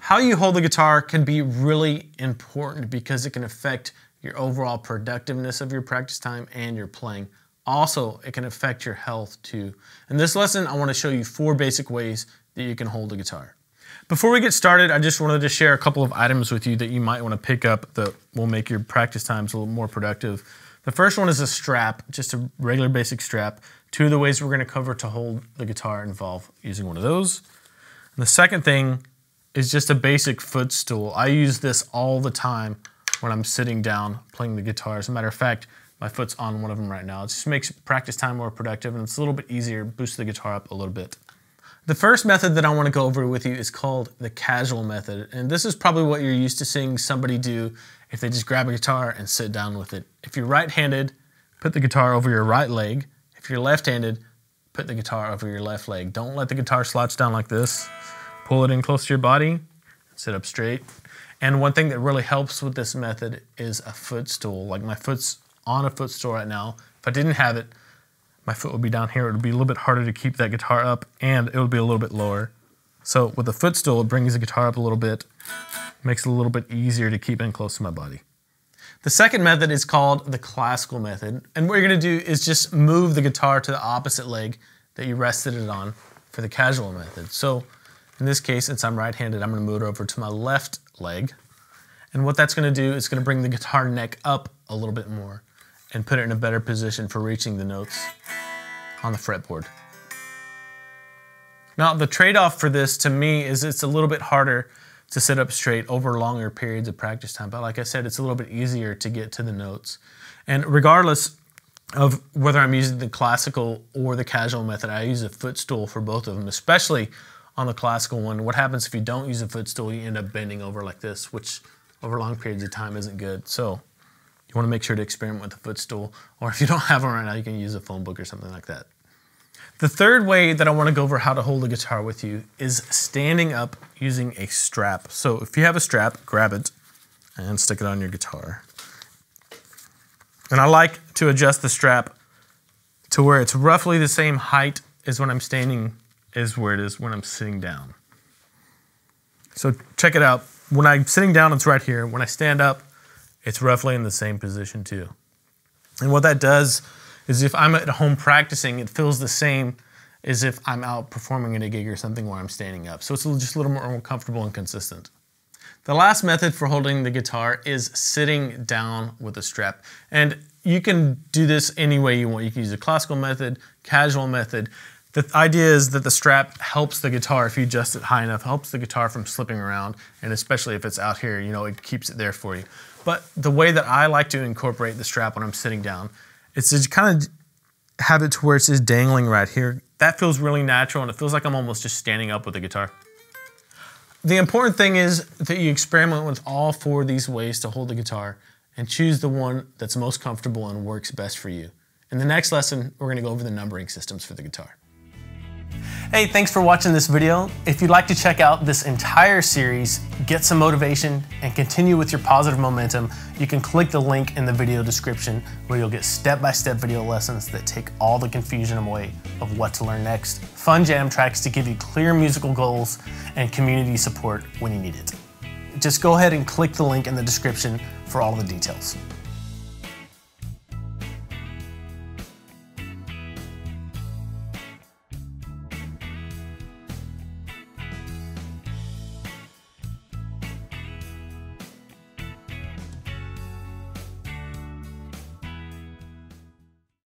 How you hold the guitar can be really important because it can affect your overall productiveness of your practice time and your playing. Also, it can affect your health too. In this lesson, I want to show you 4 basic ways that you can hold a guitar. Before we get started, I just wanted to share a couple of items with you that you might want to pick up that will make your practice times a little more productive. The first one is a strap, just a regular basic strap. 2 of the ways we're going to cover to hold the guitar involve using one of those. And the second thing is just a basic footstool. I use this all the time when I'm sitting down playing the guitar. As a matter of fact, my foot's on one of them right now. It just makes practice time more productive and it's a little bit easier, boosts the guitar up a little bit. The first method that I want to go over with you is called the casual method. And this is probably what you're used to seeing somebody do if they just grab a guitar and sit down with it. If you're right-handed, put the guitar over your right leg. If you're left-handed, put the guitar over your left leg. Don't let the guitar slouch down like this. Pull it in close to your body, sit up straight. And one thing that really helps with this method is a footstool. Like my foot's on a footstool right now. If I didn't have it, my foot would be down here. It would be a little bit harder to keep that guitar up and it would be a little bit lower. So with a footstool, it brings the guitar up a little bit, makes it a little bit easier to keep in close to my body. The second method is called the classical method. And what you're gonna do is just move the guitar to the opposite leg that you rested it on for the casual method. So in this case, since I'm right-handed, I'm gonna move it over to my left leg. And what that's gonna do is gonna bring the guitar neck up a little bit more and put it in a better position for reaching the notes on the fretboard. Now, the trade-off for this to me is it's a little bit harder to sit up straight over longer periods of practice time. But like I said, it's a little bit easier to get to the notes. And regardless of whether I'm using the classical or the casual method, I use a footstool for both of them, especially on the classical one. What happens if you don't use a footstool? You end up bending over like this, which over long periods of time isn't good. So you want to make sure to experiment with the footstool, or if you don't have one right now, you can use a phone book or something like that. The third way that I want to go over how to hold the guitar with you is standing up using a strap. So if you have a strap, grab it and stick it on your guitar. And I like to adjust the strap to where it's roughly the same height as when I'm standing is where it is when I'm sitting down. So check it out. When I'm sitting down, it's right here. When I stand up, it's roughly in the same position too. And what that does is if I'm at home practicing, it feels the same as if I'm out performing at a gig or something where I'm standing up. So it's just a little more comfortable and consistent. The last method for holding the guitar is sitting down with a strap. And you can do this any way you want. You can use a classical method, casual method. The idea is that the strap helps the guitar, if you adjust it high enough, helps the guitar from slipping around, and especially if it's out here, you know, it keeps it there for you. But the way that I like to incorporate the strap when I'm sitting down is to kind of have it to where it's just dangling right here. That feels really natural, and it feels like I'm almost just standing up with the guitar. The important thing is that you experiment with all 4 of these ways to hold the guitar and choose the one that's most comfortable and works best for you. In the next lesson, we're going to go over the numbering systems for the guitar. Hey, thanks for watching this video. If you'd like to check out this entire series, get some motivation, and continue with your positive momentum, you can click the link in the video description where you'll get step-by-step video lessons that take all the confusion away of what to learn next, fun jam tracks to give you clear musical goals, and community support when you need it. Just go ahead and click the link in the description for all the details.